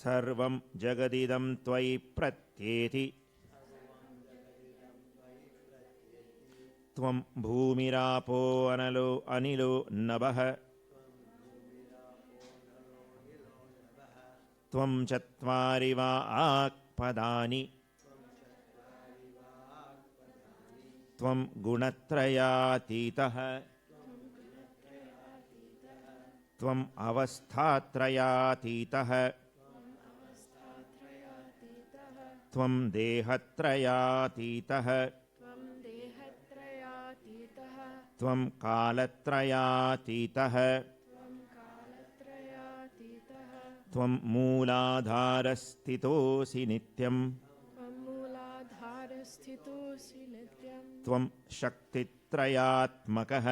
सर्वं जगदिदं त्वयि प्रत्येति त्वं भूमिरापो अनिलो नभः त्वं चत्वारि वाक्पदानि त्वं गुणत्रयातीतः त्वम् अवस्थात्रयातीतः त्वं देहत्रयातीतः त्वं कालत्रयातीतः त्वं मूलाधारस्थितोऽसि नित्यम् त्वं शक्तित्रयात्मकः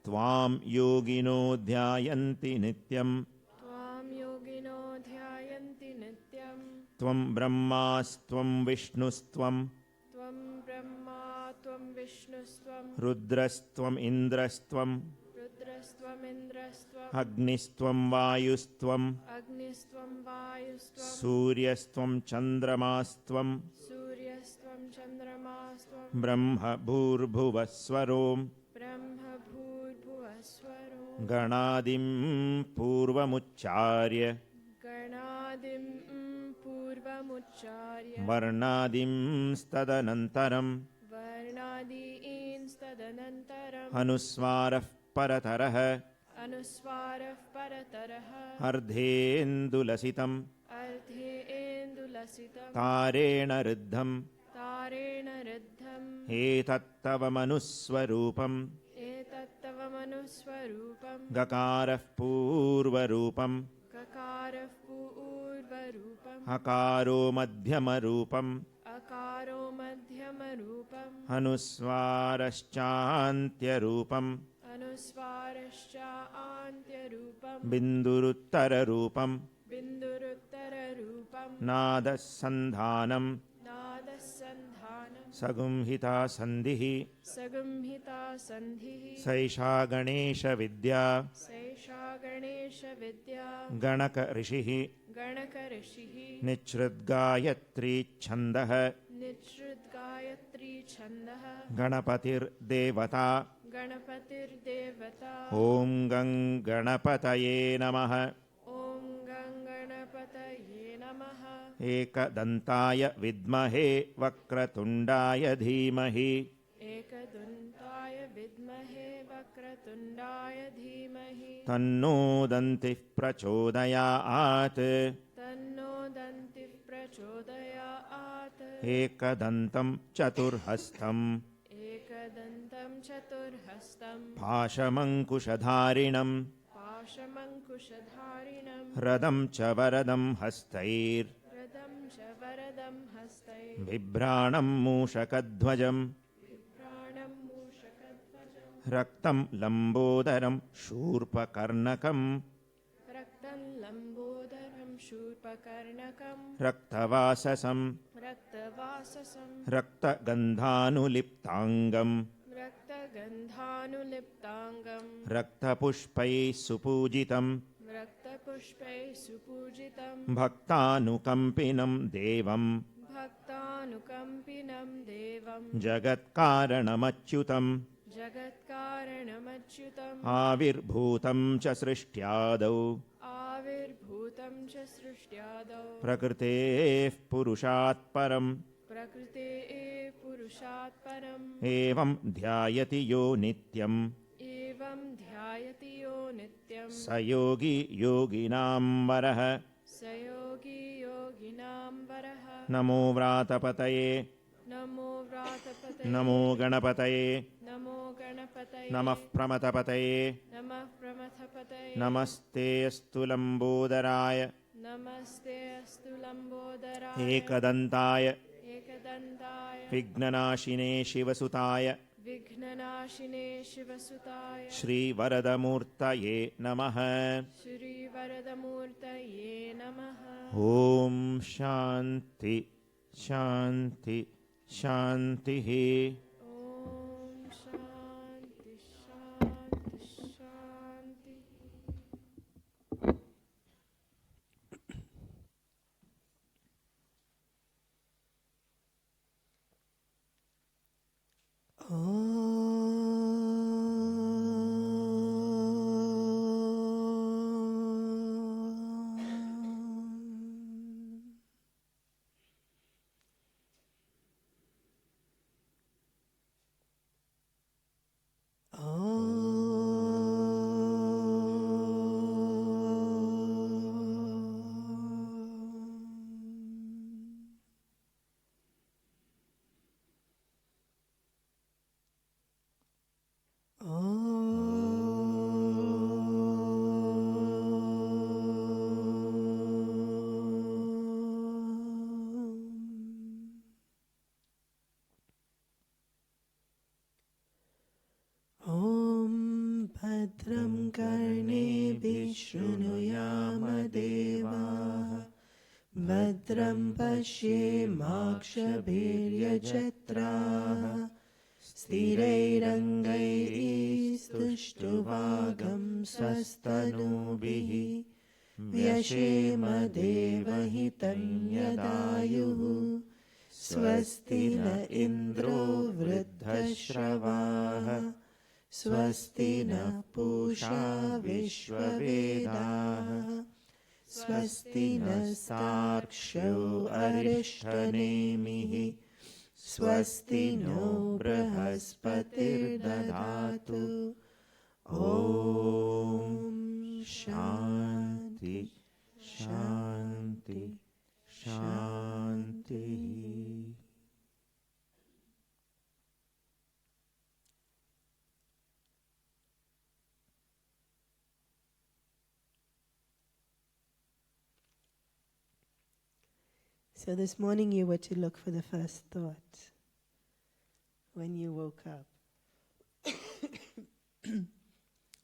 त्वां योगिनो ध्यायन्ति नित्यम् त्वं ब्रह्मास्त्वं विष्णुस्त्वं रुद्रस्त्वम् इन्द्रस्त्वम् अग्निस्त्वं वायुस्त्वं सूर्यस्त्वं चन्द्रमास्त्वं ब्रह्म भूर्भुवस्वरोम् गणादिं पूर्वमुच्चार्य वर्णादिंस्तदनन्तरम् अनुस्वारः परतरः अर्धेन्दुलसितम् तारेण ऋद्धम् एतत्तव मनुस्वरूपम् गकारः पूर्वरूपम् अकारो मध्यमरूपम् अनुस्वारश्चान्त्यरूपम् बिन्दुरुत्तररूपम् नादः सन्धानम् सगुंहिता सन्धिः सैषा गणेशविद्या गणक ऋषिः निच्छ्रुद्गायत्री छन्दः गणपतिर्देवता ॐ गं गणपतये नमः एकदन्ताय विद्महे वक्रतुण्डाय धीमहि तन्नो दन्तिः प्रचोदयात् एकदन्तं चतुर्हस्तम् पाशमङ्कुशधारिणम् रदं च वरदं हस्तैर् बिभ्राणं मूषकध्वजम् रक्तं लम्बोदरं शूर्पकर्णकम् रक्तवाससं रक्तगन्धानुलिप्ताङ्गम् रक्तपुष्पैः सुपूजितम् भक्तानुकम्पिनं देवम् जगत्कारणमच्युतम् आविर्भूतं च सृष्ट्यादौ प्रकृतेः पुरुषात् परम् एवं ध्यायति यो नित्यम् स योगी योगिनां वरः नमो व्रातपतये नमो गणपतये नमः प्रमथपतये नमस्ते अस्तु लम्बोदराय एकदन्ताय विघ्ननाशिने शिवसुताय श्रीवरदमूर्तये नमः ॐ शान्ति शान्ति शान्तिः shrunuyama devaha Bhadram pashyemakshabhiryajatraha Sthirairangaistustuvagam swastanubihi Vyashema devahitam yadayuhu Swasti na indro vruddhashravaha Swasti na pusha vishwavedaha Swasti nastaksho arishtanemihi Swasti no brahaspatir dadatu Om Shanti Shanti Shanti. So this morning you were to look for the first thought when you woke up.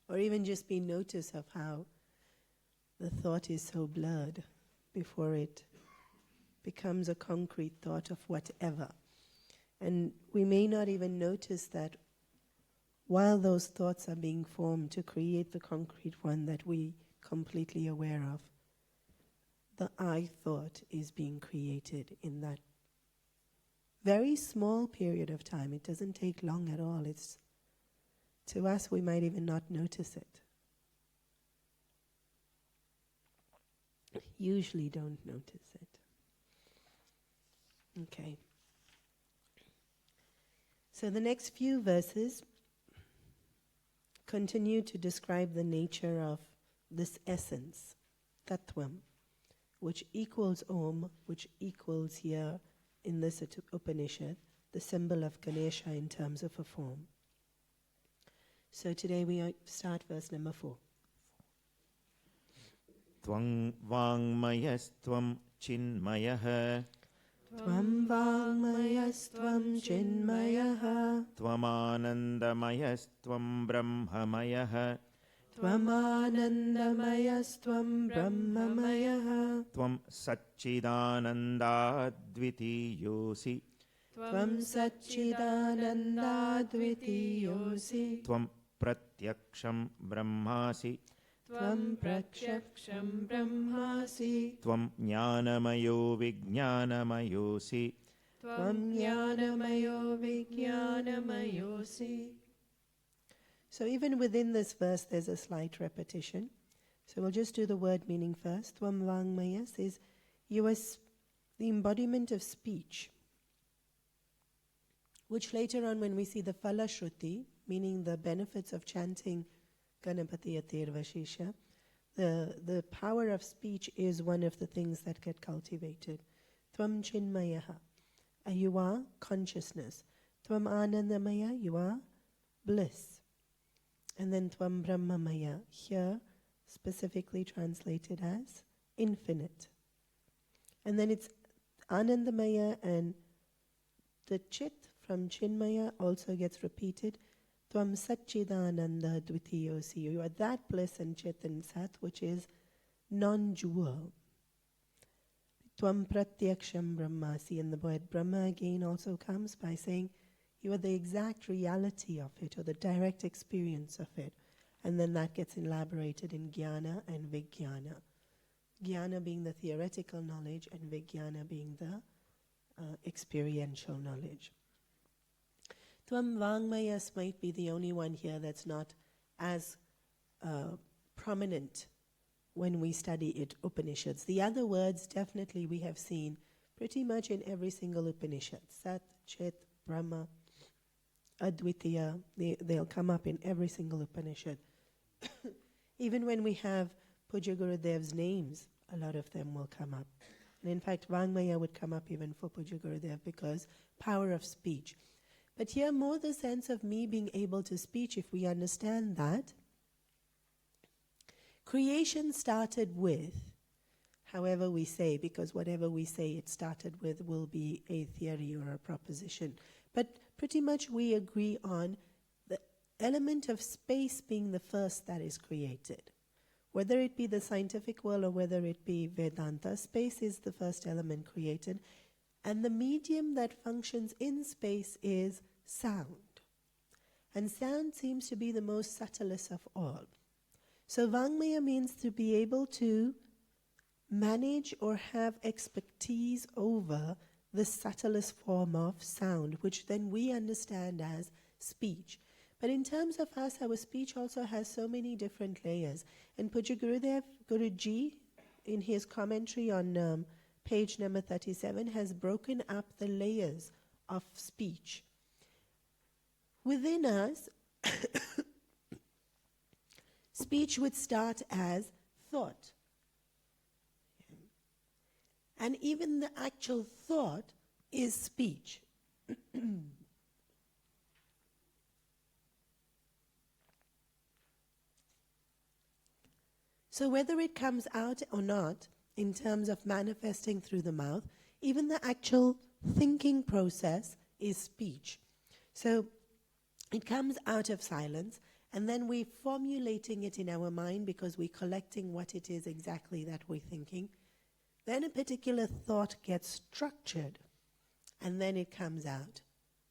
Or even just be notice of how the thought is so blurred before it becomes a concrete thought of whatever. And we may not even notice that while those thoughts are being formed to create the concrete one that we completely aware of, the I thought is being created in that very small period of time. It doesn't take long at all. It's, to us, we might even not notice it. Usually don't notice it. Okay. So the next few verses continue to describe the nature of this essence, Tattvam, which equals Om, which equals here in this Upanishad, the symbol of Ganesha in terms of a form. So today we start verse number 4. Tvang vangmayastvam chinmayah Tvam vangmayastvam chinmayah Tvamanandamayastvam brahmamayah Tvamanandamayastvam brahmamayah Tvam satchidanandadvitiyosi Tvam satchidanandadvitiyosi Tvam pratyaksham brahmasi Tvam prakshaksham brahmasi Tvam jnanamayo vijnanamayosi Tvam jnanamayo vijnanamayosi. So even within this verse there's a slight repetition. So we'll just do the word meaning first. Tvam vangmaya says you are the embodiment of speech, which later on when we see the Phala Shruti, meaning the benefits of chanting Ganapati Atharvsirsa, the power of speech is one of the things that get cultivated. Tvam Chinmaya, you are consciousness. Tvam Anandamaya, you are bliss. And then Tvam Brahmamaya, here specifically translated as infinite. And then it's Anandamaya, and the Chit from Chinmaya also gets repeated. Tvam Satchidananda Dvitiyosi. You are that bliss and Chit and Sat which is non-dual. Tvam Pratyaksham Brahmasi. And the word Brahma again also comes by saying you are the exact reality of it, or the direct experience of it. And then that gets elaborated in Jnana and Vijnana. Jnana being the theoretical knowledge and Vijnana being the experiential knowledge. Tvam Vangmayas might be the only one here that's not as prominent when we study it, Upanishads. The other words definitely we have seen pretty much in every single Upanishad. Sat, Chit, Brahma, Advitiya, they'll come up in every single Upanishad. Even when we have Puja Gurudev's names, a lot of them will come up. And in fact, Vangmaya would come up even for Puja Gurudev because power of speech. But here more the sense of me being able to speak, if we understand that. Creation started with, however we say, because whatever we say it started with will be a theory or a proposition. But pretty much we agree on the element of space being the first that is created, Whether it be the scientific world or whether it be Vedanta, space is the first element created. And the medium that functions in space is sound. And sound seems to be the most subtlest of all. So Vangmaya means to be able to manage or have expertise over the subtlest form of sound, which then we understand as speech. But in terms of us, our speech also has so many different layers. And Pujya Gurudev, Guruji, in his commentary on page number 37, has broken up the layers of speech. Within us, speech would start as thought. And even the actual thought is speech. So whether it comes out or not, in terms of manifesting through the mouth, even the actual thinking process is speech. So it comes out of silence, and then we're formulating it in our mind because we're collecting what it is exactly that we're thinking. Then a particular thought gets structured, and then it comes out.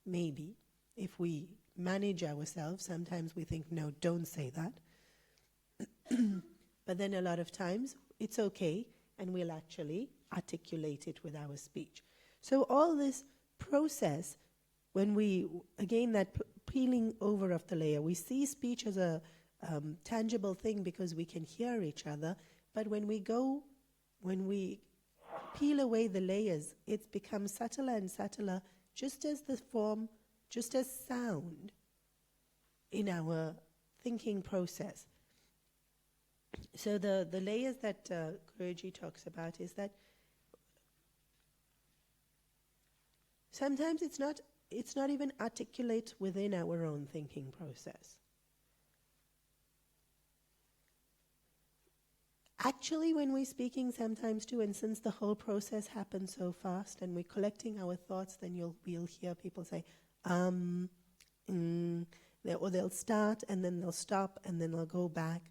Maybe, if we manage ourselves, sometimes we think, no, don't say that. But then a lot of times, it's okay, and we'll actually articulate it with our speech. So all this process, when we, again, that peeling over of the layer, we see speech as a tangible thing because we can hear each other, but when we peel away the layers, it becomes subtler and subtler, just as the form, just as sound in our thinking process. So the layers that Guruji talks about is that sometimes it's not even articulate within our own thinking process. Actually, when we're speaking sometimes too, and since the whole process happens so fast and we're collecting our thoughts, then we'll hear people say, or they'll start and then they'll stop and then they'll go back.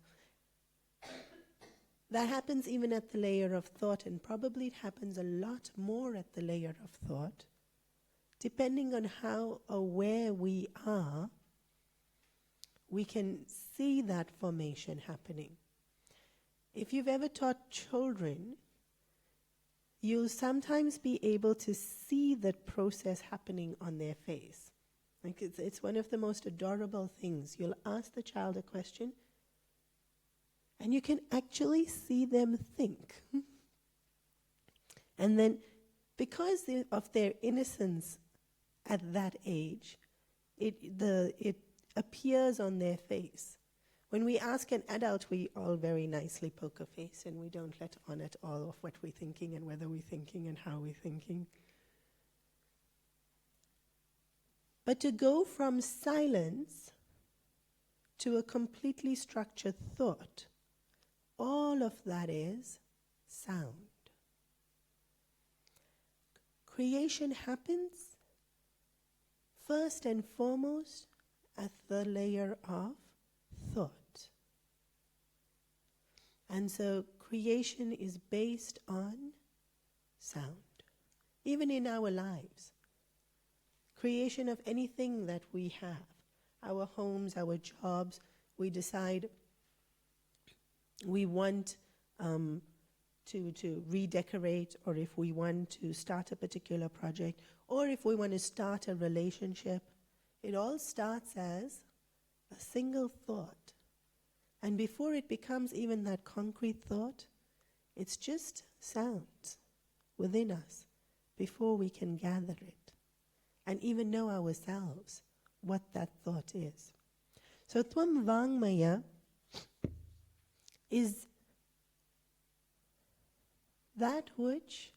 That happens even at the layer of thought, and probably it happens a lot more at the layer of thought. Depending on how aware we are, we can see that formation happening. If you've ever taught children, you'll sometimes be able to see that process happening on their face. Like it's one of the most adorable things. You'll ask the child a question, and you can actually see them think. And then, because of their innocence at that age, it appears on their face. When we ask an adult, we all very nicely poke a face and we don't let on at all of what we're thinking and whether we're thinking and how we're thinking. But to go from silence to a completely structured thought, all of that is sound. Creation happens first and foremost at the layer of thought. And so creation is based on sound. Even in our lives, creation of anything that we have, our homes, our jobs, we decide we want to redecorate, or if we want to start a particular project, or if we want to start a relationship, it all starts as a single thought. And before it becomes even that concrete thought, it's just sounds within us before we can gather it and even know ourselves what that thought is. So Tvam Vangmaya is that which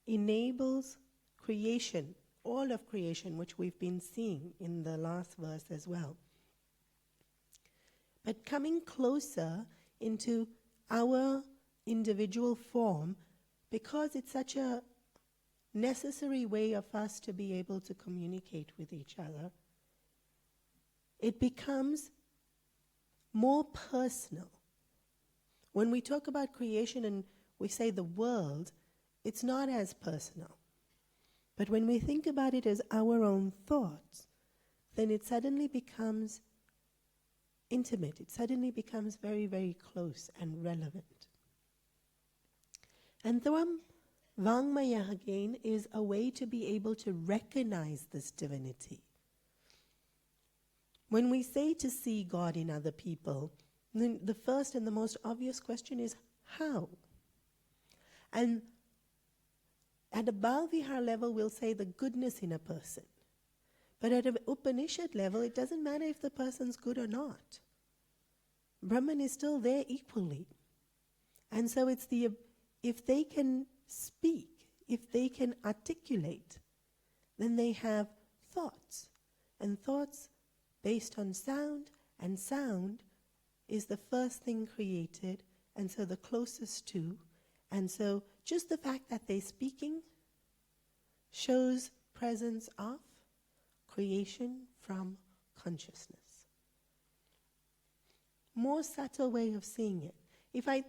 enables creation, all of creation, which we've been seeing in the last verse as well. But coming closer into our individual form, because it's such a necessary way of us to be able to communicate with each other, it becomes more personal. When we talk about creation and we say the world, it's not as personal. But when we think about it as our own thoughts, then it suddenly becomes intimate. It suddenly becomes very, very close and relevant. And Tvam Vangmaya again is a way to be able to recognize this divinity. When we say to see God in other people, then the first and the most obvious question is how? And at a Bhavihar level, we'll say the goodness in a person. But at an Upanishad level, it doesn't matter if the person's good or not. Brahman is still there equally. And so it's if they can speak, if they can articulate, then they have thoughts. And thoughts based on sound, and sound is the first thing created, and so the closest to. And so just the fact that they're speaking shows presence of creation from consciousness. More subtle way of seeing it. If I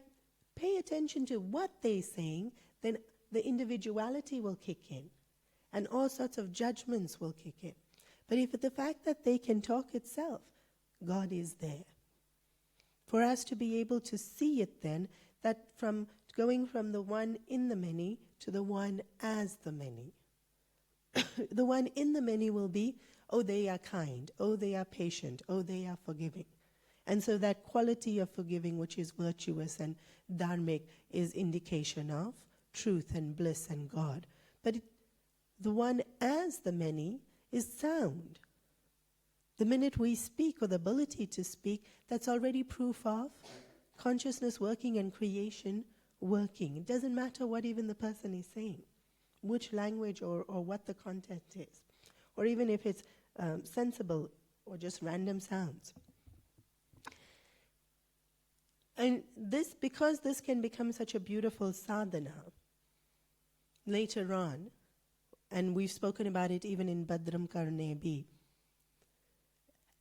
pay attention to what they're saying, then the individuality will kick in, and all sorts of judgments will kick in. But if the fact that they can talk itself, God is there. For us to be able to see it then, that from going from the one in the many to the one as the many. The one in the many will be, oh, they are kind, oh, they are patient, oh, they are forgiving. And so that quality of forgiving, which is virtuous and dharmic, is indication of truth and bliss and God. But the one as the many is sound. The minute we speak, or the ability to speak, that's already proof of consciousness working and creation working. It doesn't matter what even the person is saying, which language or what the content is, or even if it's sensible or just random sounds. And this, because this can become such a beautiful sadhana later on, and we've spoken about it even in Bhadram Karne Bhi,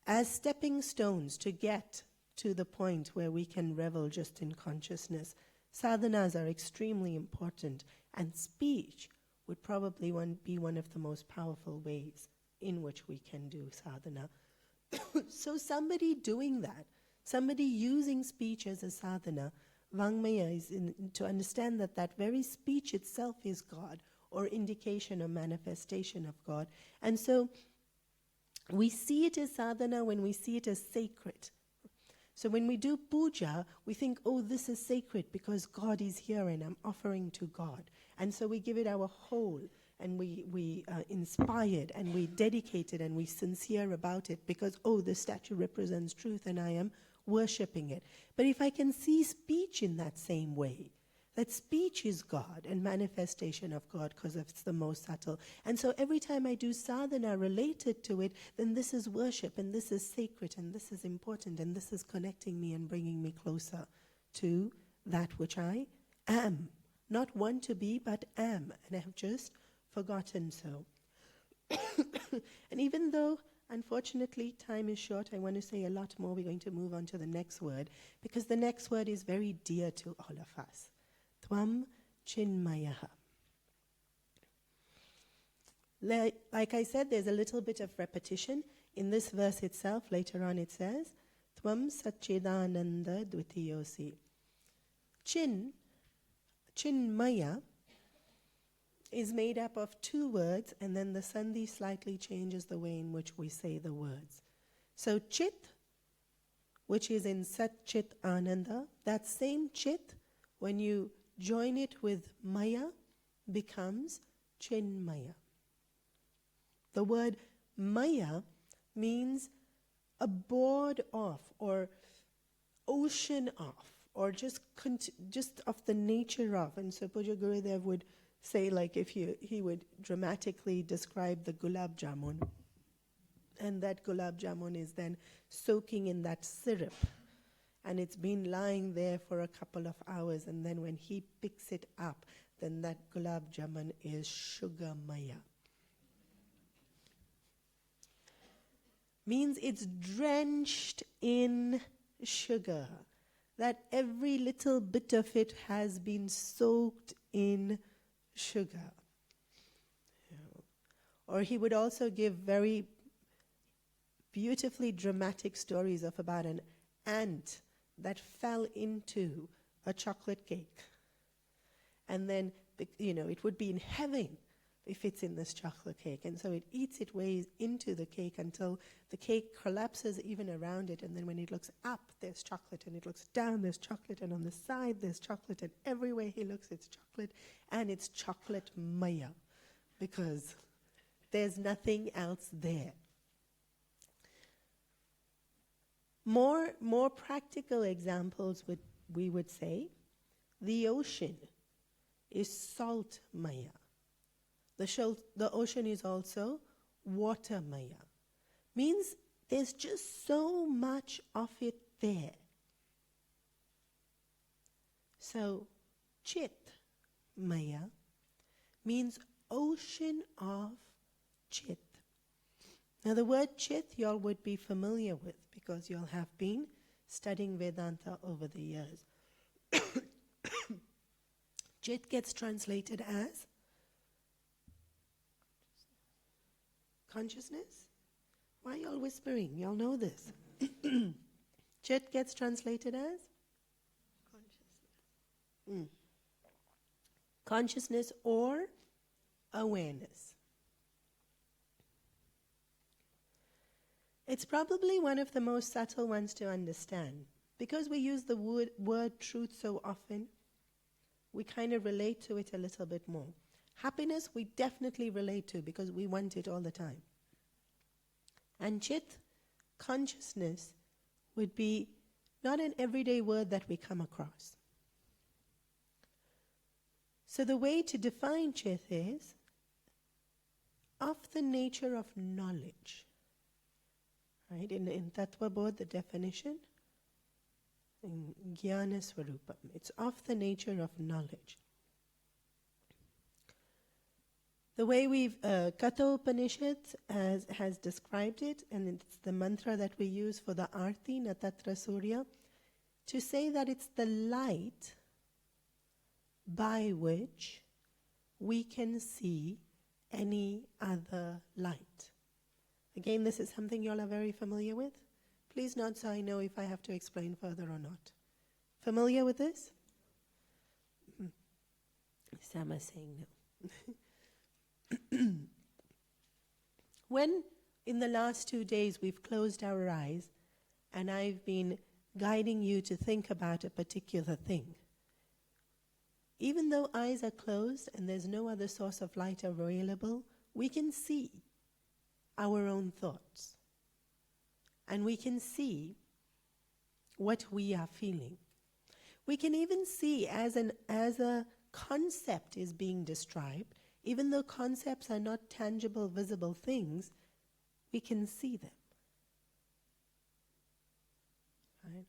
as stepping stones to get to the point where we can revel just in consciousness, sadhanas are extremely important, and speech would probably be one of the most powerful ways in which we can do sadhana. So somebody doing that, somebody using speech as a sadhana, Vangmaya is to understand that that very speech itself is God, or indication or manifestation of God. And so we see it as sadhana when we see it as sacred. So when we do puja, we think, oh, this is sacred because God is here and I'm offering to God. And so we give it our whole, and we inspired, and we dedicate it, and we sincere about it because, oh, the statue represents truth and I am worshipping it. But if I can see speech in that same way, that speech is God and manifestation of God because it's the most subtle. And so every time I do sadhana related to it, then this is worship, and this is sacred, and this is important, and this is connecting me and bringing me closer to that which I am. Not want to be, but am. And I have just forgotten so. And even though, unfortunately, time is short, I want to say a lot more. We're going to move on to the next word, because the next word is very dear to all of us. Tvam Chinmaya. Like I said, there's a little bit of repetition. In this verse itself, later on it says, Tvam Satchidananda Dvitiyosi. Chinmaya is made up of two words, and then the sandhi slightly changes the way in which we say the words. So Chit, which is in Sat Chit Ananda, that same Chit, when you join it with Maya, becomes Chinmaya. The word Maya means a board of, or ocean of, or just of the nature of. And so Puja Gurudev would say, like, if he would dramatically describe the gulab jamun, and that gulab jamun is then soaking in that syrup, and it's been lying there for a couple of hours, and then when he picks it up, then that gulab jamun is sugar maya. Means it's drenched in sugar. that every little bit of it has been soaked in sugar. Or he would also give very beautifully dramatic stories of about an ant that fell into a chocolate cake. And then, it would be in heaven if it's in this chocolate cake. And so it eats its way into the cake until the cake collapses even around it. And then when it looks up, there's chocolate. And it looks down, there's chocolate. And on the side, there's chocolate. And everywhere he looks, it's chocolate. And it's chocolate maya, because there's nothing else there. More practical examples we would say, the ocean is salt maya. The ocean is also water maya. Means there's just so much of it there. So, chit maya means ocean of chit. Now the word chit y'all would be familiar with because y'all have been studying Vedanta over the years. Chit gets translated as consciousness? Why y'all whispering? Y'all know this. Chit gets translated as? Consciousness. Consciousness or awareness. It's probably one of the most subtle ones to understand. Because we use the word truth so often, we kind of relate to it a little bit more. Happiness we definitely relate to because we want it all the time. And chit, consciousness, would be not an everyday word that we come across. So the way to define chit is of the nature of knowledge. Right? In Tattva Bodh, the definition, in Jnana Swarupam, it's of the nature of knowledge. The way Katha Upanishad has described it, and it's the mantra that we use for the Arti, Natatra Surya, to say that it's the light by which we can see any other light. Again, this is something you all are very familiar with. Please nod so I know if I have to explain further or not. Familiar with this? Sam is saying no. When in the last 2 days we've closed our eyes and I've been guiding you to think about a particular thing, even though eyes are closed and there's no other source of light available, we can see our own thoughts. And we can see what we are feeling. We can even see as a concept is being described, even though concepts are not tangible, visible things, we can see them. Right?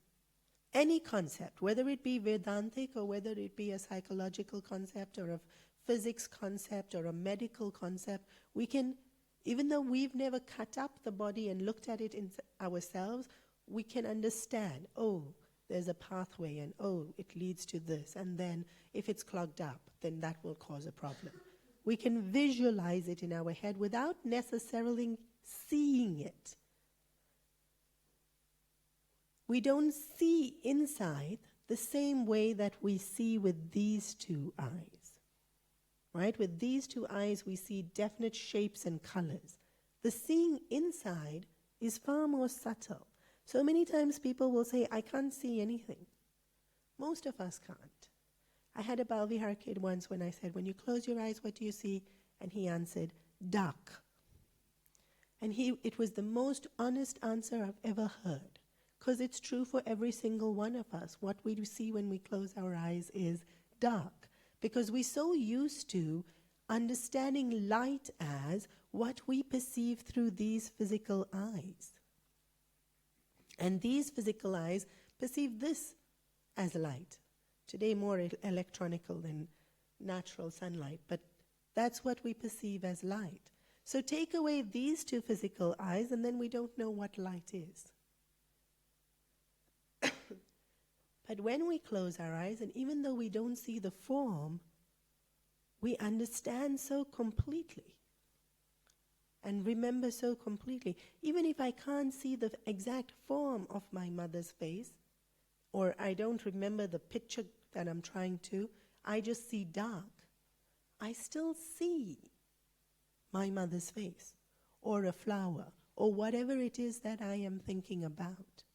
Any concept, whether it be Vedantic or whether it be a psychological concept or a physics concept or a medical concept, we can, even though we've never cut up the body and looked at it in ourselves, we can understand, oh, there's a pathway and oh, it leads to this. And then if it's clogged up, then that will cause a problem. We can visualize it in our head without necessarily seeing it. We don't see inside the same way that we see with these two eyes. Right? With these two eyes, we see definite shapes and colors. The seeing inside is far more subtle. So many times people will say, I can't see anything. Most of us can't. I had a Balvihar kid once when I said, when you close your eyes, what do you see? And he answered, dark. And it was the most honest answer I've ever heard. Because it's true for every single one of us. What we see when we close our eyes is dark. Because we're so used to understanding light as what we perceive through these physical eyes. And these physical eyes perceive this as light. Today more electronical than natural sunlight, but that's what we perceive as light. So take away these two physical eyes and then we don't know what light is. But when we close our eyes, and even though we don't see the form, we understand so completely and remember so completely. Even if I can't see the exact form of my mother's face, or I don't remember the picture that I'm trying to, I just see dark, I still see my mother's face, or a flower, or whatever it is that I am thinking about.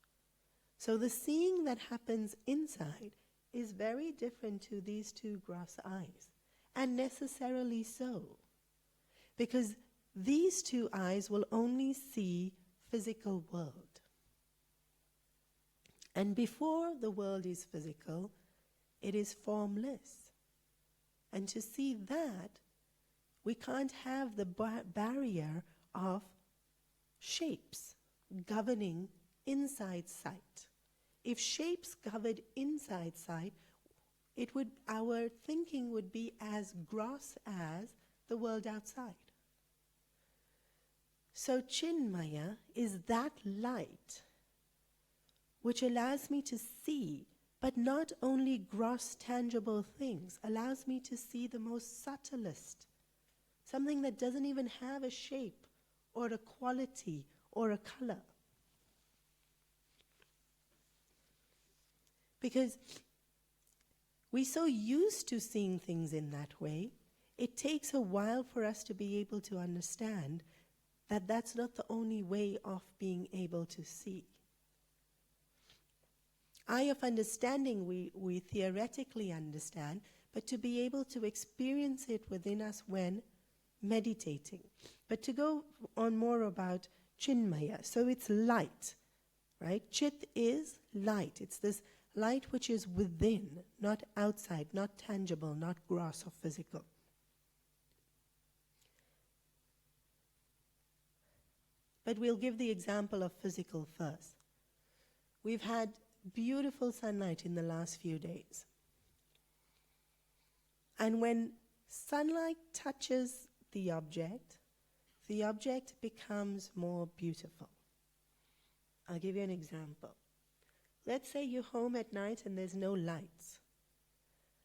So the seeing that happens inside is very different to these two gross eyes, and necessarily so, because these two eyes will only see physical world. And before the world is physical, it is formless. And to see that, we can't have the barrier of shapes governing inside sight. If shapes governed inside sight, our thinking would be as gross as the world outside. So Chinmaya is that light which allows me to see, but not only gross tangible things, allows me to see the most subtlest, something that doesn't even have a shape or a quality or a color. Because we're so used to seeing things in that way, it takes a while for us to be able to understand that that's not the only way of being able to see. Eye of understanding we theoretically understand, but to be able to experience it within us when meditating. But to go on more about Chinmaya, so it's light, right? Chit is light. It's this light which is within, not outside, not tangible, not gross or physical. But we'll give the example of physical first. We've had beautiful sunlight in the last few days. And when sunlight touches the object becomes more beautiful. I'll give you an example. Let's say you're home at night and there's no lights.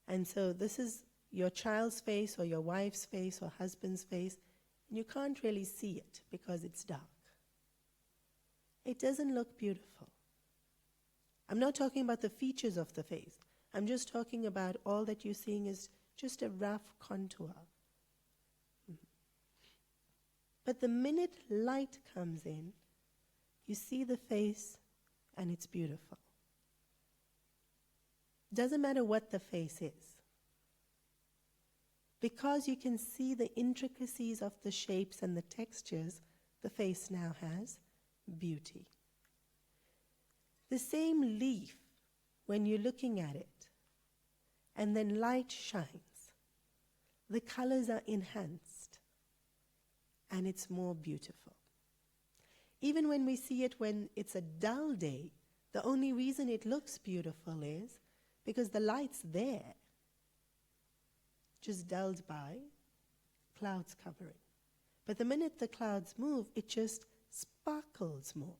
And so this is your child's face or your wife's face or husband's face, and you can't really see it because it's dark. It doesn't look beautiful. I'm not talking about the features of the face. I'm just talking about all that you're seeing is just a rough contour. But the minute light comes in, you see the face and it's beautiful. Doesn't matter what the face is. Because you can see the intricacies of the shapes and the textures, the face now has beauty. The same leaf, when you're looking at it, and then light shines, the colors are enhanced, and it's more beautiful. Even when we see it when it's a dull day, the only reason it looks beautiful is because the light's there, just dulled by clouds covering. But the minute the clouds move, it just sparkles more.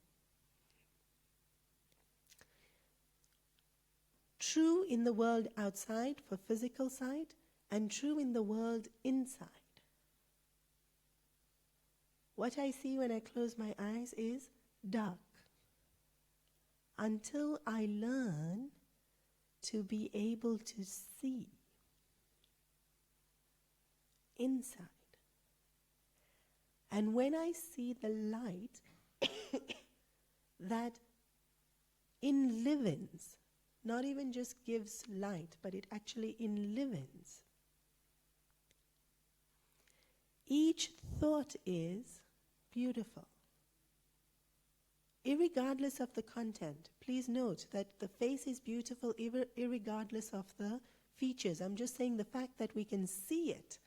True in the world outside for physical sight, and true in the world inside. What I see when I close my eyes is dark. Until I learn to be able to see inside. And when I see the light that enlivens, not even just gives light, but it actually enlivens. Each thought is beautiful. Irregardless of the content, please note that the face is beautiful irregardless of the features. I'm just saying the fact that we can see it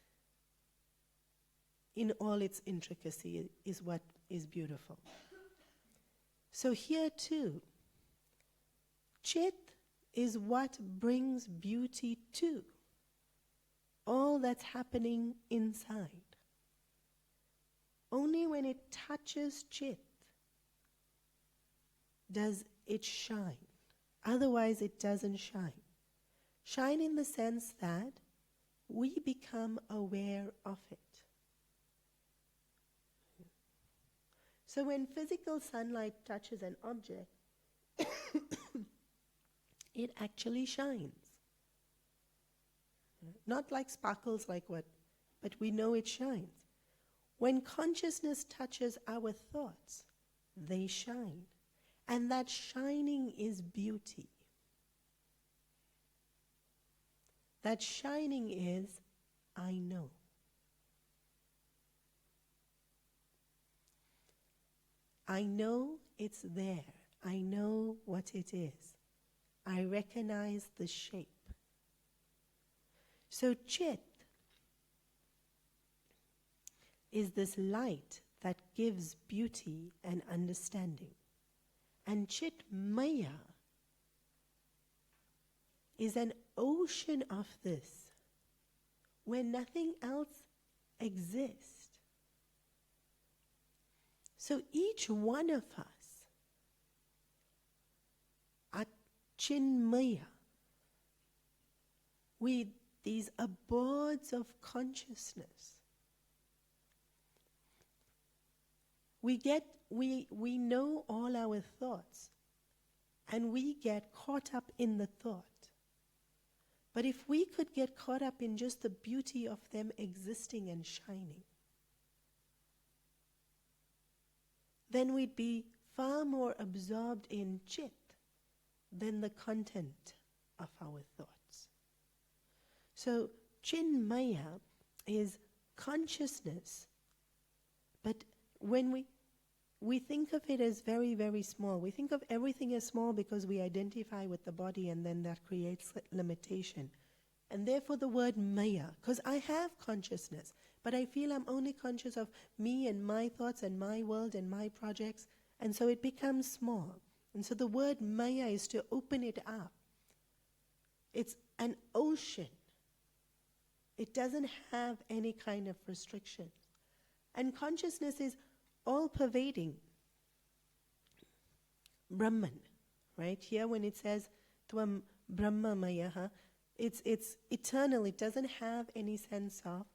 in all its intricacy is what is beautiful. So here too, Chit is what brings beauty to all that's happening inside. Only when it touches Chit does it shine Otherwise, it doesn't shine. Shine in the sense that we become aware of it. So when physical sunlight touches an object, it actually shines. Not like sparkles like what, but we know it shines. When consciousness touches our thoughts, they shine. And that shining is beauty. That shining is, I know. I know it's there. I know what it is. I recognize the shape. So Chit is this light that gives beauty and understanding. And Chinmaya is an ocean of this, where nothing else exists. So each one of us are Chinmaya, with these abodes of consciousness. We know all our thoughts, and we get caught up in the thought. But if we could get caught up in just the beauty of them existing and shining, then we'd be far more absorbed in Chit than the content of our thoughts. So Chinmaya is consciousness, but when we think of it as very, very small. We think of everything as small because we identify with the body, and then that creates limitation. And therefore the word Maya, because I have consciousness, but I feel I'm only conscious of me and my thoughts and my world and my projects, and so it becomes small. And so the word Maya is to open it up. It's an ocean. It doesn't have any kind of restriction. And consciousness is all-pervading. Brahman, right? Here when it says Tvam Brahma Mayaha, it's eternal. It doesn't have any sense of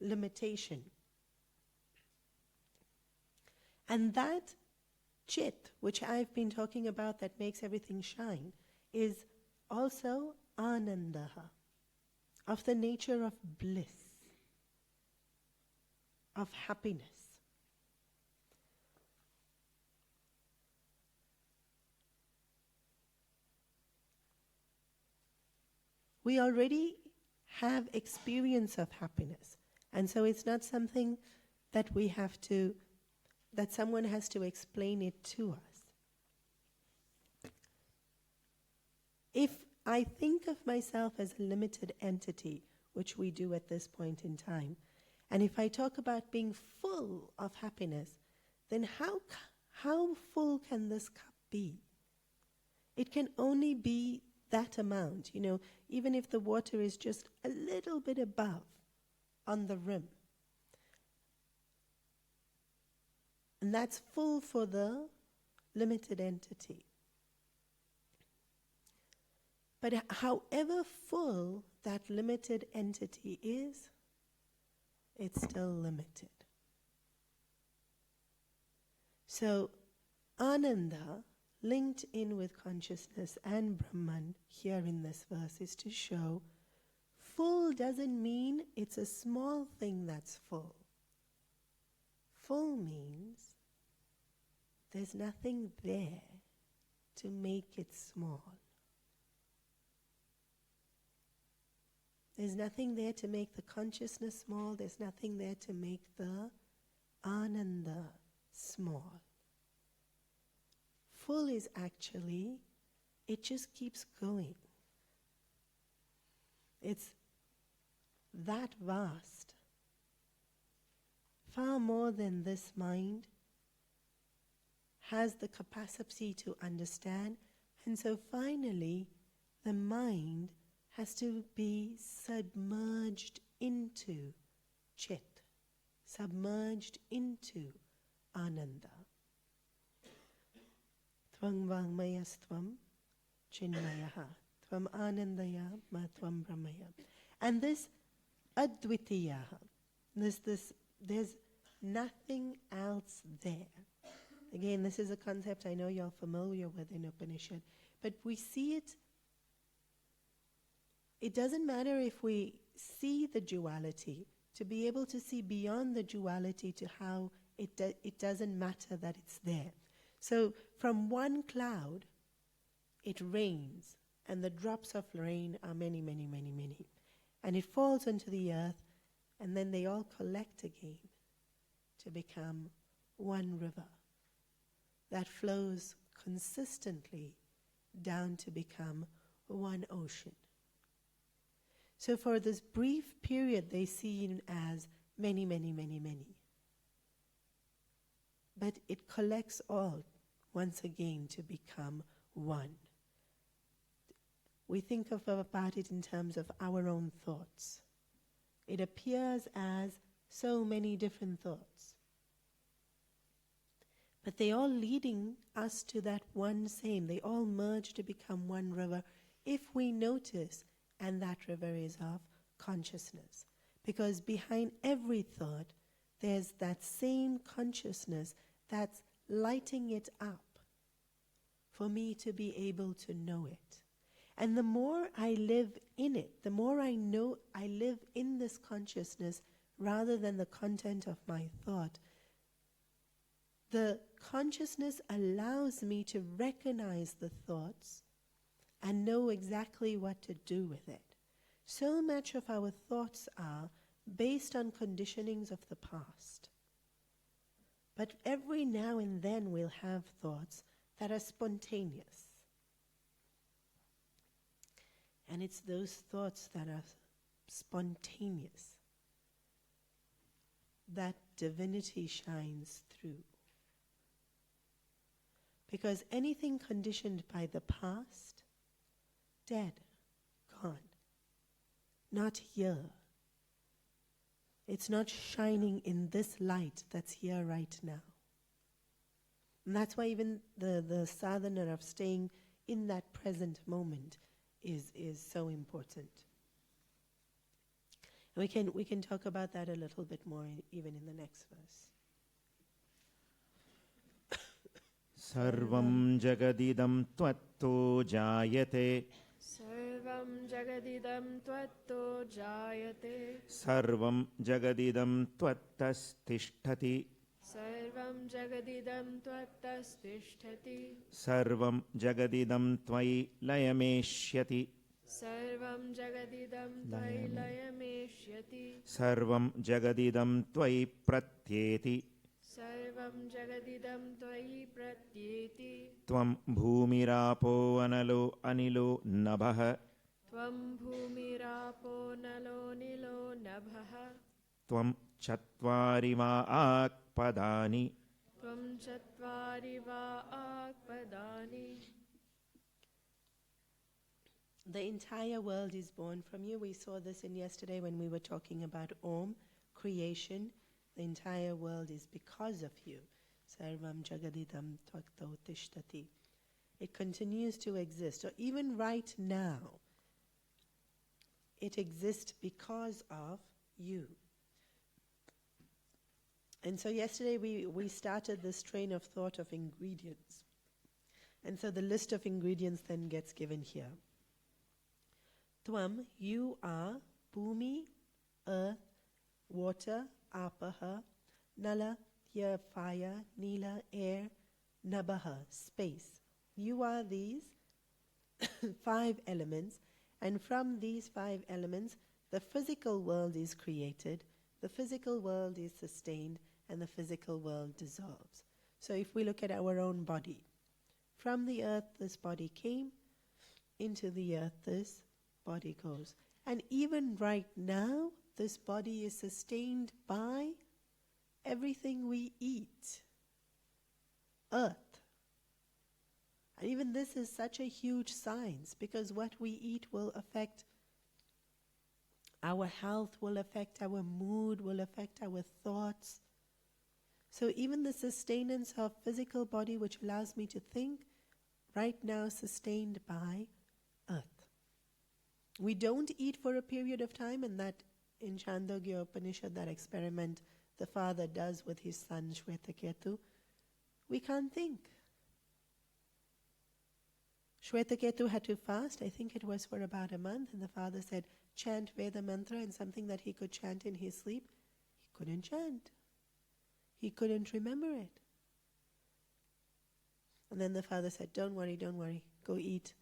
limitation. And that Chit, which I've been talking about, that makes everything shine, is also Ananda, of the nature of bliss, of happiness. We already have experience of happiness, and so it's not something that that someone has to explain it to us. If I think of myself as a limited entity, which we do at this point in time, and if I talk about being full of happiness, then how full can this cup be? It can only be that amount, even if the water is just a little bit above on the rim. And that's full for the limited entity. But however full that limited entity is, it's still limited. So Ananda, linked in with consciousness and Brahman here in this verse, is to show full doesn't mean it's a small thing that's full. Full means there's nothing there to make it small. There's nothing there to make the consciousness small. There's nothing there to make the Ananda small. Full is actually, it just keeps going. It's that vast, far more than this mind has the capacity to understand. And so finally, the mind has to be submerged into Chit, submerged into Ananda. Tvang Vangmayastvam Chinmaya, Tvam Anandaya, Ma Tvam Brahmaya. And this Advitiya, there's nothing else there. Again, this is a concept I know you're familiar with in Upanishad, but we see it. It doesn't matter if we see the duality, to be able to see beyond the duality to how it doesn't matter that it's there. So from one cloud, it rains, and the drops of rain are many, many, many, many. And it falls onto the earth, and then they all collect again to become one river that flows consistently down to become one ocean. So for this brief period, they see it as many, many, many, many. But it collects all once again to become one. We think about it in terms of our own thoughts. It appears as so many different thoughts. But they all leading us to that one same. They all merge to become one river if we notice, and that river is of consciousness. Because behind every thought, there's that same consciousness that's lighting it up for me to be able to know it. And the more I live in it, the more I know I live in this consciousness rather than the content of my thought, the consciousness allows me to recognize the thoughts and know exactly what to do with it. So much of our thoughts are based on conditionings of the past. But every now and then we'll have thoughts that are spontaneous. And it's those thoughts that are spontaneous that divinity shines through. Because anything conditioned by the past, dead, gone, not here. It's not shining in this light that's here right now. And that's why even the sadhana of staying in that present moment is so important. And we can talk about that a little bit more even in the next verse. Sarvam jagadidam tvatto jayate. Sarvam jagadidam tvatto jayate. Sarvam jagadidam tvattastishtati. Sarvam jagadidam tvattastishtati. Sarvam jagadidam tvai layameshyati. Sarvam jagadidam tvai layameshyati. Sarvam jagadidam tvai pratyeti. Sarvam jagadidam tvai pratyeti. Tvam bhumirapo anilo nabha. Tvam bhumirapo nalo nilo nabha. Tvam chatvari va akpadani. Tvam chatvari va akpadani. The entire world is born from you. We saw this in yesterday when we were talking about Om, creation. The entire world is because of you. Sarvam jagadidam tvakto tishtati. It continues to exist. So even right now, it exists because of you. And so yesterday we started this train of thought of ingredients. And so the list of ingredients then gets given here. Tvam, you are Bhumi, earth, water, apaha, nala, here fire, nila, air, nabaha, space. You are these 5 elements, and from these 5 elements, the physical world is created, the physical world is sustained, and the physical world dissolves. So if we look at our own body, from the earth this body came, into the earth this body goes. And even right now, this body is sustained by everything we eat. Earth. And even this is such a huge science, because what we eat will affect our health, will affect our mood, will affect our thoughts. So even the sustenance of physical body, which allows me to think, right now sustained by earth. We don't eat for a period of time, and that in Chandogya Upanishad, that experiment the father does with his son Shwetaketu, we can't think. Shwetaketu had to fast, I think it was for about a month, and the father said, chant Veda mantra, and something that he could chant in his sleep, he couldn't chant. He couldn't remember it. And then the father said, don't worry, go eat.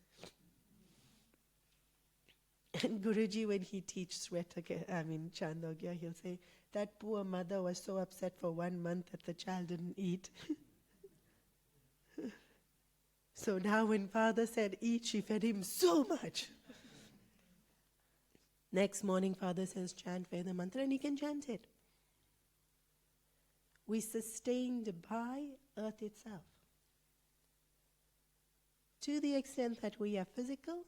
And Guruji, when he teaches Chandogya, he'll say, that poor mother was so upset for 1 month that the child didn't eat. So now when father said eat, she fed him so much. Next morning, father says chant Veda mantra, and he can chant it. We sustained by earth itself. To the extent that we are physical,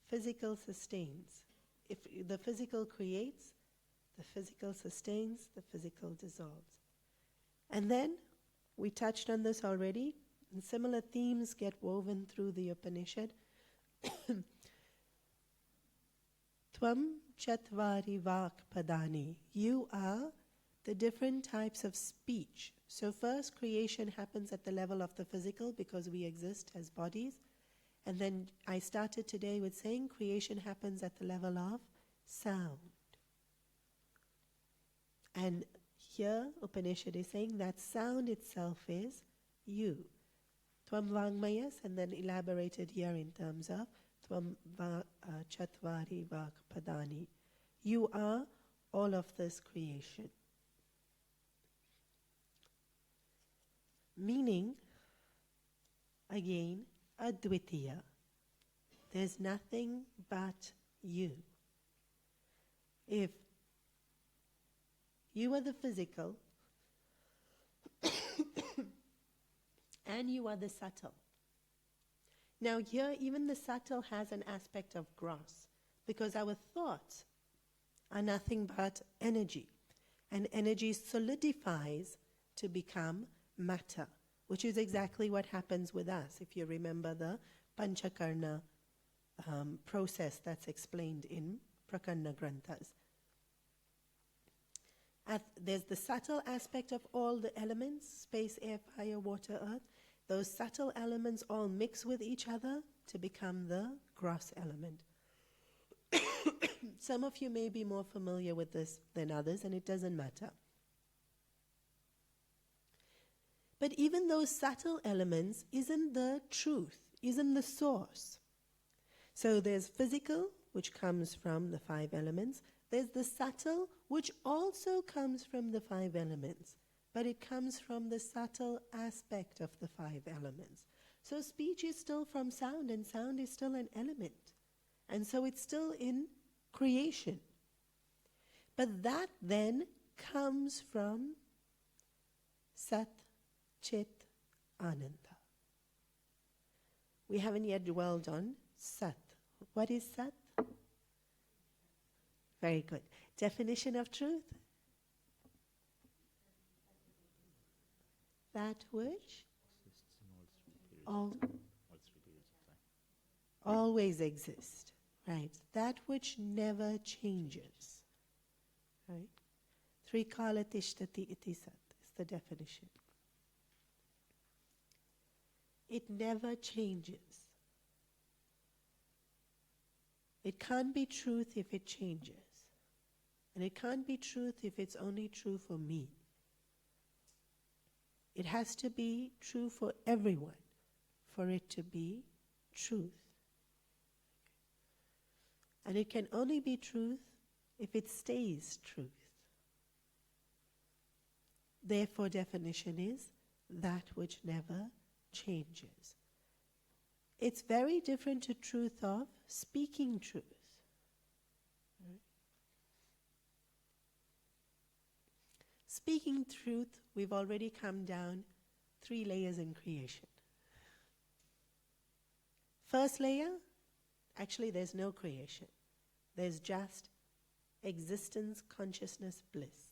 physical sustains. If the physical creates, the physical sustains, the physical dissolves. And then, we touched on this already, and similar themes get woven through the Upanishad. Tvam chatvari vak padani. You are the different types of speech. So first, creation happens at the level of the physical because we exist as bodies. And then I started today with saying creation happens at the level of sound. And here Upanishad is saying that sound itself is you. Tvam vangmayas, and then elaborated here in terms of tvam chatvari vak padani. You are all of this creation. Meaning, again, advitiya. There's nothing but you. If you are the physical and you are the subtle. Now here, even the subtle has an aspect of gross, because our thoughts are nothing but energy. And energy solidifies to become matter, which is exactly what happens with us. If you remember the Panchakarna process that's explained in Prakarna Granthas. There's the subtle aspect of all the elements, space, air, fire, water, earth. Those subtle elements all mix with each other to become the gross element. Some of you may be more familiar with this than others, and it doesn't matter. But even those subtle elements isn't the truth, isn't the source. So there's physical, which comes from the 5 elements. There's the subtle, which also comes from the 5 elements. But it comes from the subtle aspect of the 5 elements. So speech is still from sound, and sound is still an element. And so it's still in creation. But that then comes from Sat, Chit, Ananda. We haven't yet dwelled on Sat. What is Sat? Very good. Definition of truth? That which always exists. Right. That which never changes. Right. Trikala tishtati iti sat is the definition. It never changes. It can't be truth if it changes. And it can't be truth if it's only true for me. It has to be true for everyone for it to be truth. And it can only be truth if it stays truth. Therefore, definition is that which never changes. It's very different to truth of speaking truth. Right? Speaking truth, we've already come down 3 layers in creation. First layer, actually there's no creation. There's just existence, consciousness, bliss.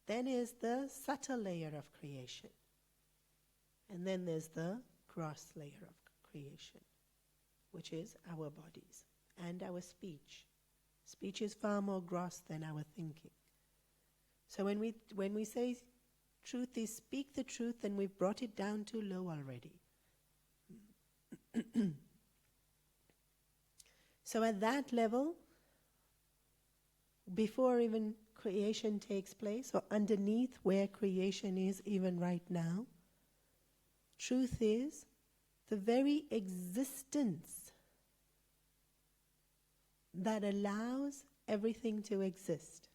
Then is the subtle layer of creation. And then there's the gross layer of creation, which is our bodies and our speech. Speech is far more gross than our thinking. So when we say truth is speak the truth, then we've brought it down too low already. So at that level, before even creation takes place, or underneath where creation is even right now, truth is the very existence that allows everything to exist.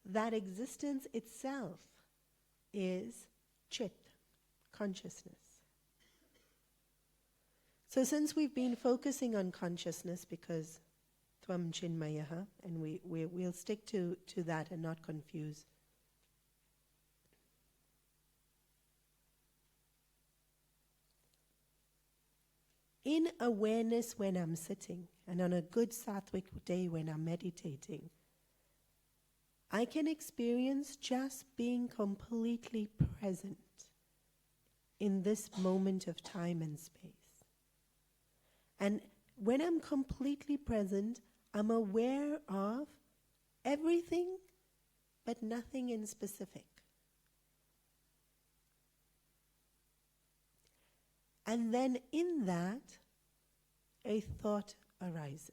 That existence itself is chit, consciousness. So since we've been focusing on consciousness because Tvam Chinmaya, and we'll stick to that and not confuse. In awareness when I'm sitting, and on a good sattvic day when I'm meditating, I can experience just being completely present in this moment of time and space. And when I'm completely present, I'm aware of everything but nothing in specific. And then in that, a thought arises.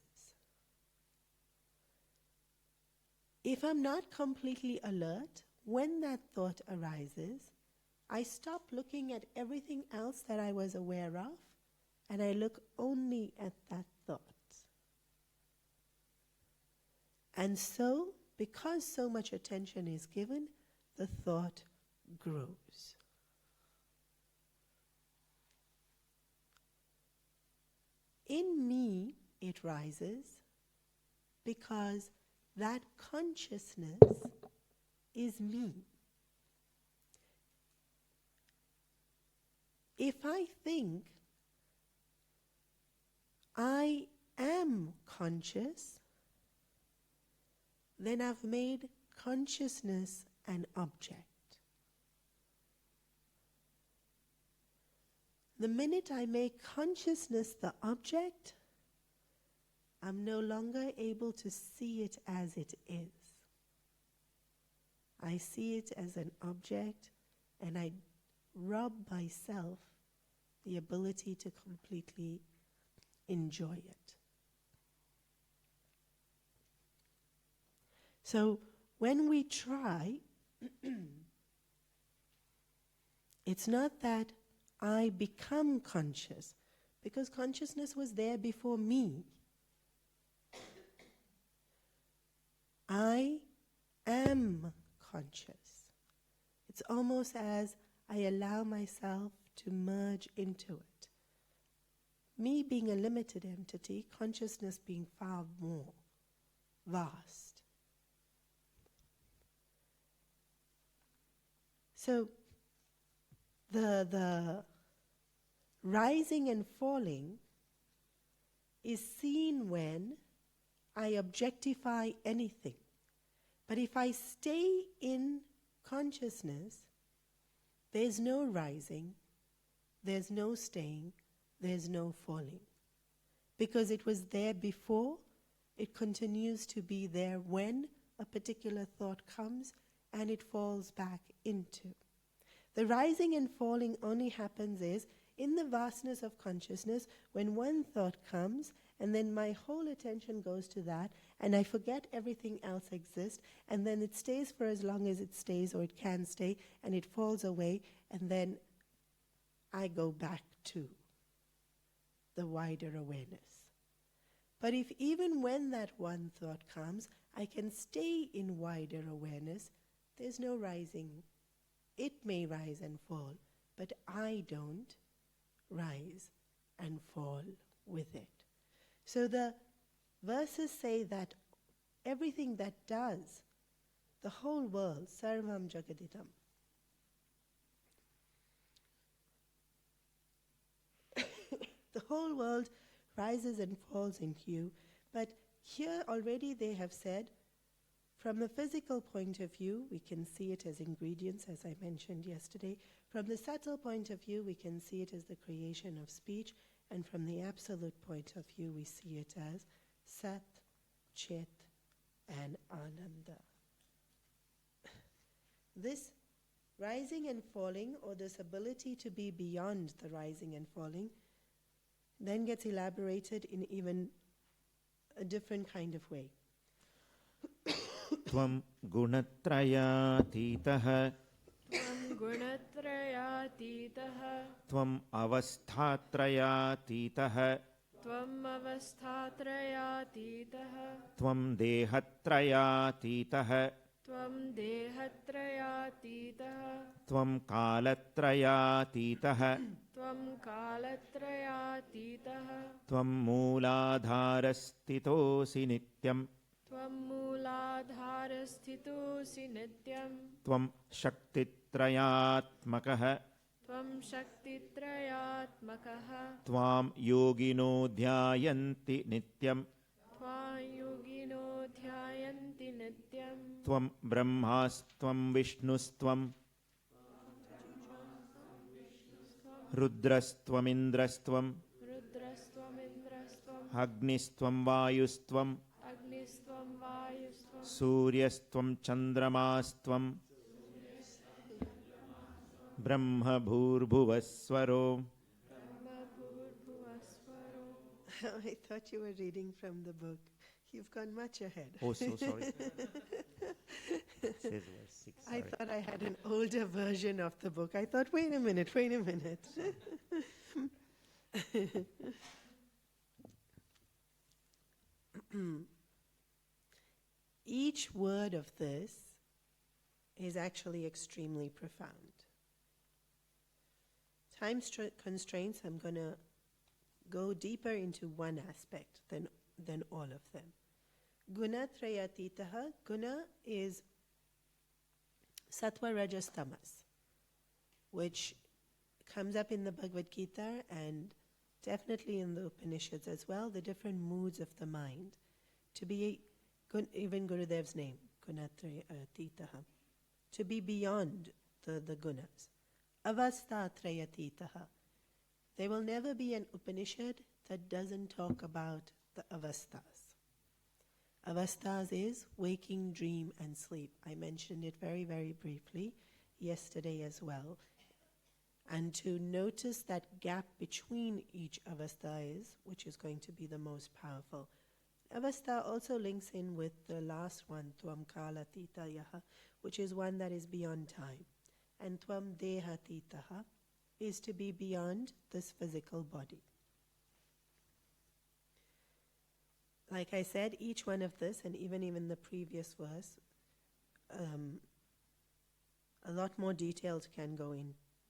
If I'm not completely alert, when that thought arises, I stop looking at everything else that I was aware of, and I look only at that thought. And so, because so much attention is given, the thought grows. In me, it rises because that consciousness is me. If I think I am conscious, then I've made consciousness an object. The minute I make consciousness the object, I'm no longer able to see it as it is. I see it as an object, and I rob myself the ability to completely enjoy it. So when we try, it's not that I become conscious, because consciousness was there before me. I am conscious. It's almost as I allow myself to merge into it. Me being a limited entity, consciousness being far more vast. So the rising and falling is seen when I objectify anything. But if I stay in consciousness, there's no rising, there's no staying, there's no falling. Because it was there before, it continues to be there when a particular thought comes and it falls back into. The rising and falling only happens is in the vastness of consciousness when one thought comes and then my whole attention goes to that and I forget everything else exists, and then it stays for as long as it stays or it can stay, and it falls away, and then I go back to the wider awareness. But if even when that one thought comes, I can stay in wider awareness, there's no rising. It may rise and fall, but I don't rise and fall with it. So the verses say that everything that does, the whole world, sarvam jagaditam, the whole world rises and falls in hue, but Here already they have said, from the physical point of view, we can see it as ingredients, as I mentioned yesterday. From the subtle point of view, we can see it as the creation of speech. And from the absolute point of view, we see it as Sat, Chit, and Ananda. This rising and falling, or this ability to be beyond the rising and falling, then gets elaborated in even a different kind of way. Tvam gunatrayatitah Tvam gunatrayatitah Tvam avasthatrayatitah Tvam avasthatrayatitah Tvam dehatrayatitah Tvam dehatrayatitah Tvam kalatrayatitah Tvam kalatrayatitah Tvam mooladharastitosi nityam Tvam mooladharasthitosi nityam Tvam shaktitrayatmakah Tvam shaktitrayatmakah Tvam yogino dhyayanti nityam Tvam yogino dhyayanti nityam Tvam brahmastvam vishnustvam Rudrastvam indrastvam Rudrastvam indrastvam Agnistvam vayustvam Agnistvam vayustvam Suryastvam chandramastvam Brahma bhurbhuvasvaro. Brahma bhurбhuvasvaro. I thought you were reading from the book. You've gone much ahead. Oh, so sorry. It says verse 6. I thought I had an older version of the book. I thought, wait a minute. Each word of this is actually extremely profound. Time constraints, I'm going to go deeper into one aspect than all of them. Guna trayatitaha. Guna is sattva, rajas, tamas, which comes up in the Bhagavad Gita and definitely in the Upanishads as well, the different moods of the mind. To be, even Gurudev's name, Guna trayatitaha, to be beyond the gunas. Avastha trayatitaha. There will never be an Upanishad that doesn't talk about the avasthas. Avasthas is waking, dream, and sleep. I mentioned it very, very briefly yesterday as well. And to notice that gap between each avastha is, which is going to be the most powerful. Avastha also links in with the last one, Tvam kalatitayaha, which is one that is beyond time. And Tvam dehatitaha is to be beyond this physical body. Like I said, each one of this, and even the previous verse, a lot more details can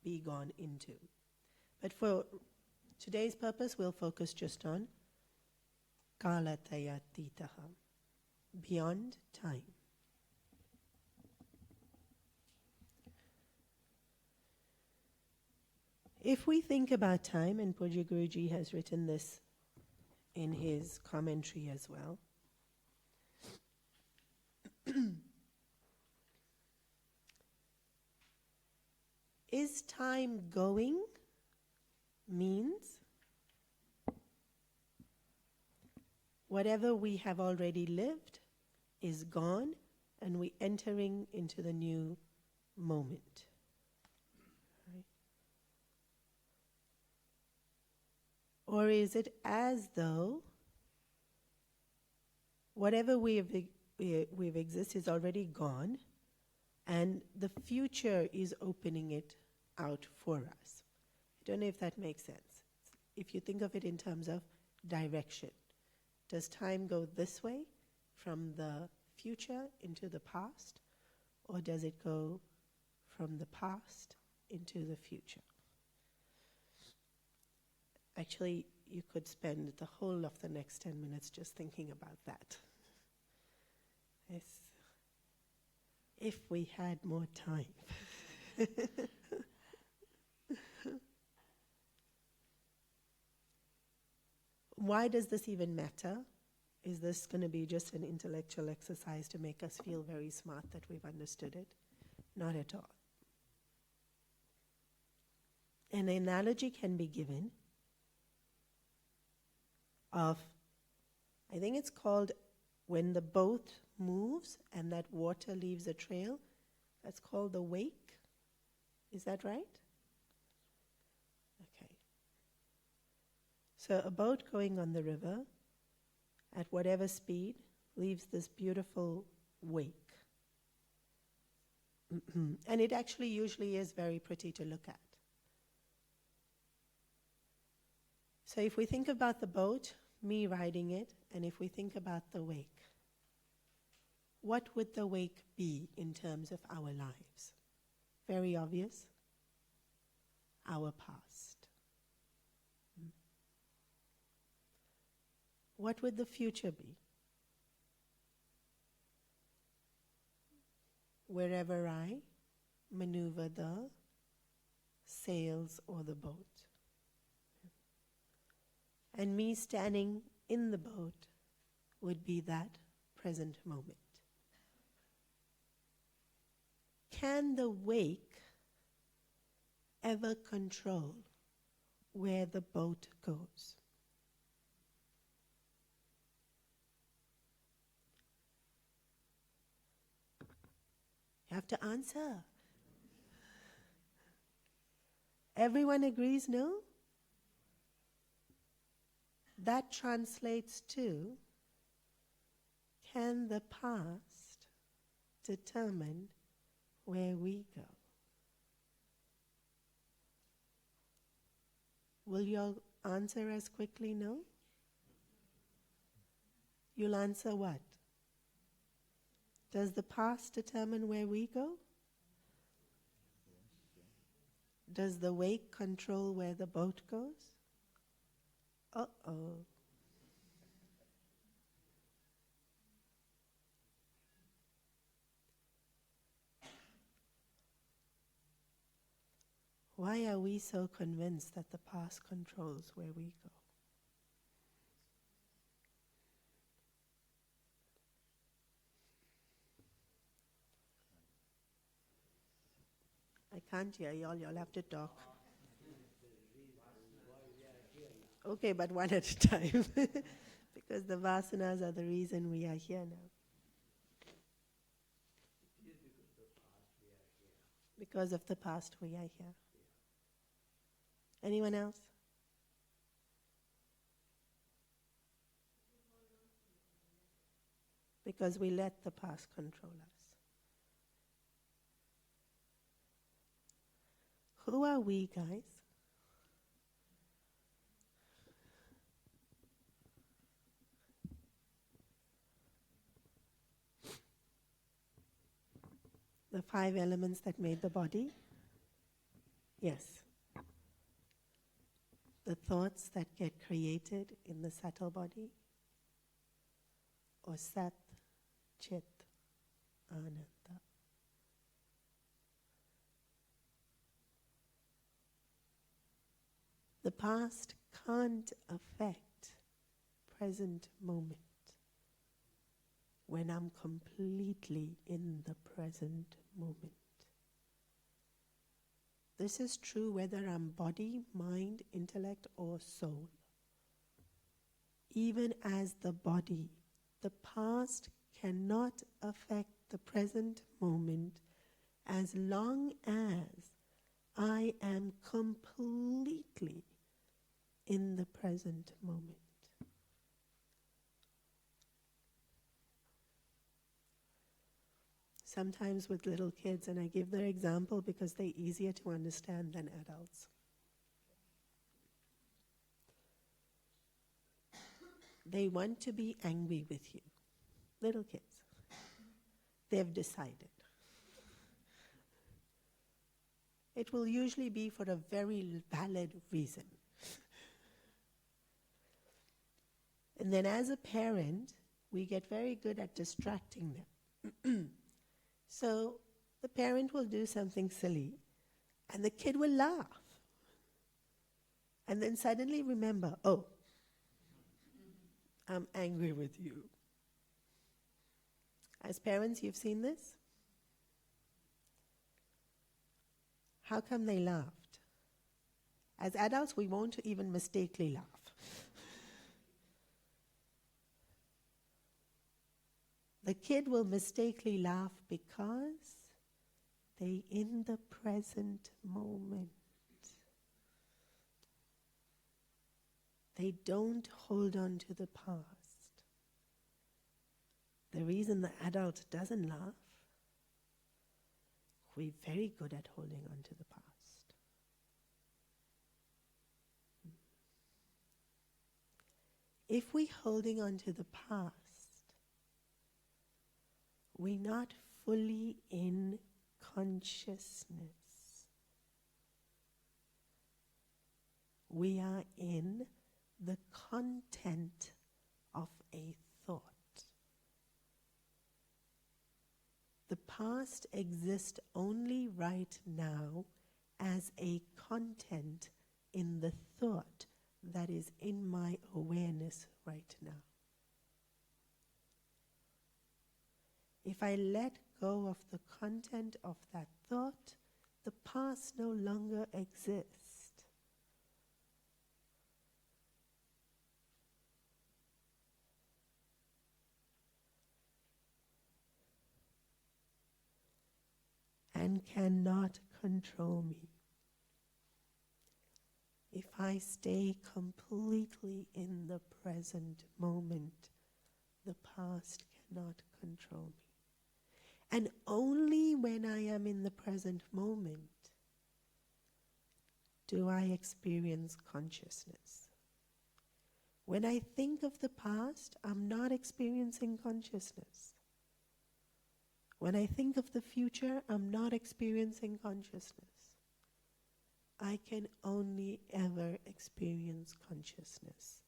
be gone into. But for today's purpose, we'll focus just on kalatayatitaha, beyond time. If we think about time, and Pujya Guruji has written this in his commentary as well, is time going means whatever we have already lived is gone and we're entering into the new moment. Right? Or is it as though whatever we've existed is already gone and the future is opening it out for us? I don't know if that makes sense. If you think of it in terms of direction, does time go this way from the future into the past, or does it go from the past into the future? Actually, you could spend the whole of the next 10 minutes just thinking about that. Yes. If we had more time. Why does this even matter? is this going to be just an intellectual exercise to make us feel very smart that we've understood it? Not at all. An analogy can be given of, I think it's called when the boat moves and that water leaves a trail, that's called the wake. Is that right? Okay. So a boat going on the river at whatever speed leaves this beautiful wake. And it actually usually is very pretty to look at. So if we think about the boat, me riding it, and if we think about the wake, what would the wake be in terms of our lives? Very obvious. Our past. What would the future be? Wherever I maneuver the sails or the boat. And me standing in the boat would be that present moment. Can the wake ever control where the boat goes? You have to answer. Everyone agrees no? That translates to, can the past determine where we go? Will you all answer as quickly no? You'll answer what? Does the past determine where we go? Does the wake control where the boat goes? Uh-oh. Why are we so convinced that the past controls where we go? I can't hear y'all have to talk. Okay, but one at a time. Because the vasanas are the reason we are here now. Because of the past we are here. Anyone else? Because we let the past control us. Who are we, guys? The 5 elements that made the body? Yes. The thoughts that get created in the subtle body? Or Sat, Chit, Ananda. The past can't affect present moment when I'm completely in the present moment. This is true whether I'm body, mind, intellect, or soul. Even as the body, the past cannot affect the present moment as long as I am completely in the present moment. Sometimes with little kids, and I give their example because they're easier to understand than adults. They want to be angry with you. Little kids. They've decided. It will usually be for a very valid reason. And then as a parent, we get very good at distracting them. So the parent will do something silly, and the kid will laugh. And then suddenly remember, oh, I'm angry with you. As parents, you've seen this? How come they laughed? As adults, we won't even mistakenly laugh. The kid will mistakenly laugh because they in the present moment. They don't hold on to the past. The reason the adult doesn't laugh, we're very good at holding on to the past. If we're holding on to the past, we're not fully in consciousness. We are in the content of a thought. The past exists only right now as a content in the thought that is in my awareness right now. If I let go of the content of that thought, the past no longer exists. And cannot control me. If I stay completely in the present moment, the past cannot control me. And only when I am in the present moment do I experience consciousness. When I think of the past, I'm not experiencing consciousness. When I think of the future, I'm not experiencing consciousness. I can only ever experience consciousness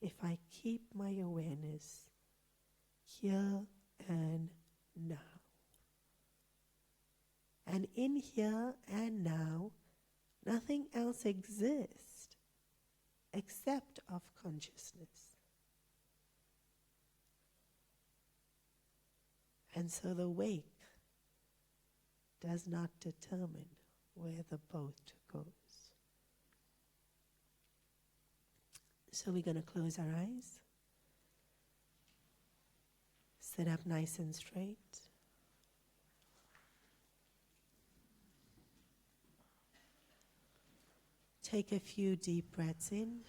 if I keep my awareness here and now. And in here and now, nothing else exists except of consciousness. And so the wake does not determine where the boat goes. So we're going to close our eyes, sit up nice and straight. Take a few deep breaths in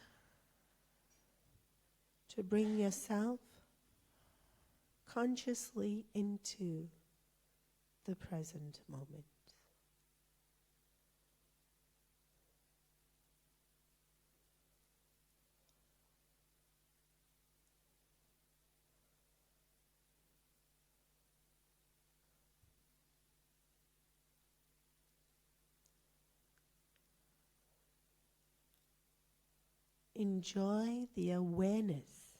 to bring yourself consciously into the present moment. Enjoy the awareness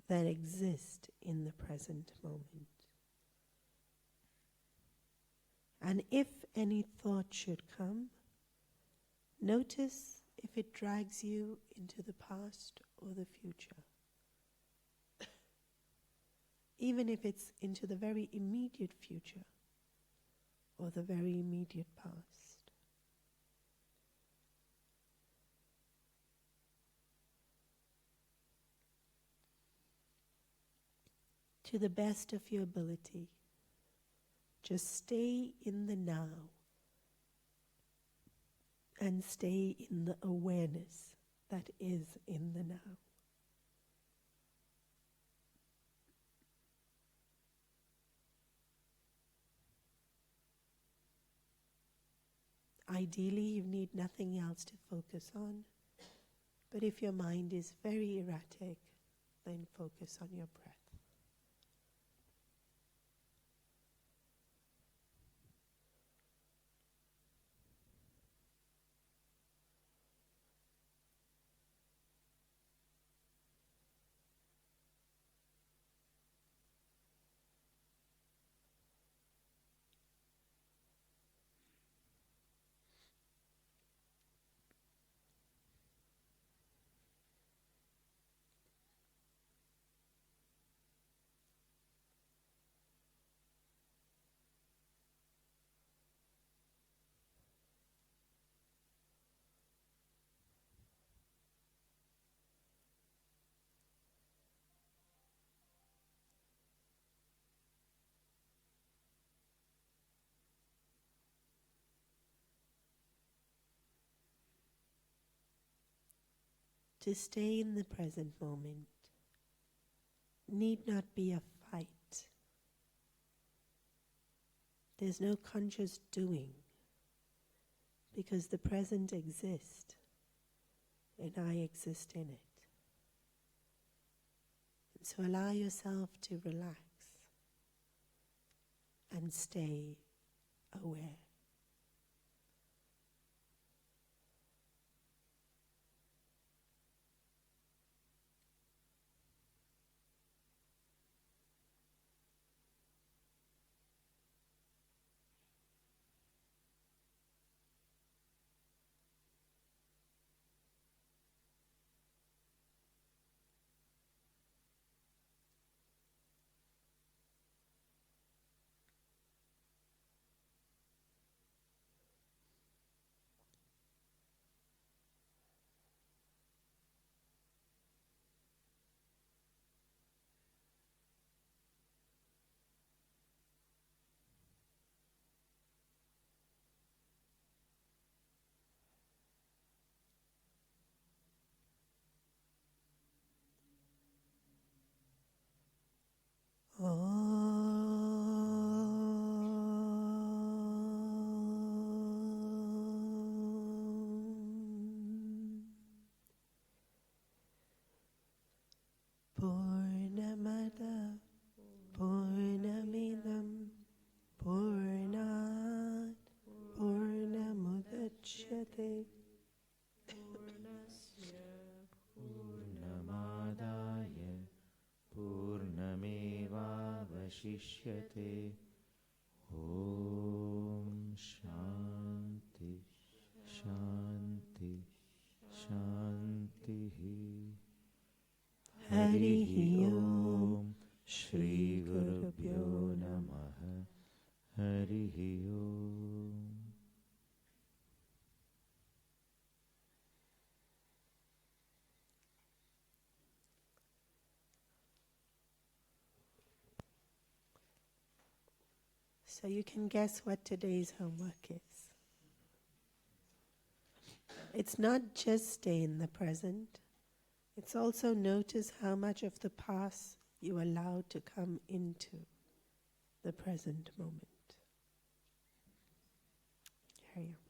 that exists in the present moment. And if any thought should come, notice if it drags you into the past or the future. Even if it's into the very immediate future or the very immediate past. To the best of your ability, just stay in the now and stay in the awareness that is in the now. Ideally, you need nothing else to focus on, but if your mind is very erratic, then focus on your breath. to stay in the present moment need not be a fight. There's no conscious doing, because the present exists and I exist in it. And so allow yourself to relax and stay aware. Purnamada Purnamidam Purnat Purnamudachyate Purnamadaya Purnamevavashishyate. Om Shanti Shanti Shanti. Harihi Om Shri Gurubhyo Namaha. Harihi Om. So you can guess what today's homework is. It's not just stay in the present. It's also notice how much of the past you allow to come into the present moment. Here you are.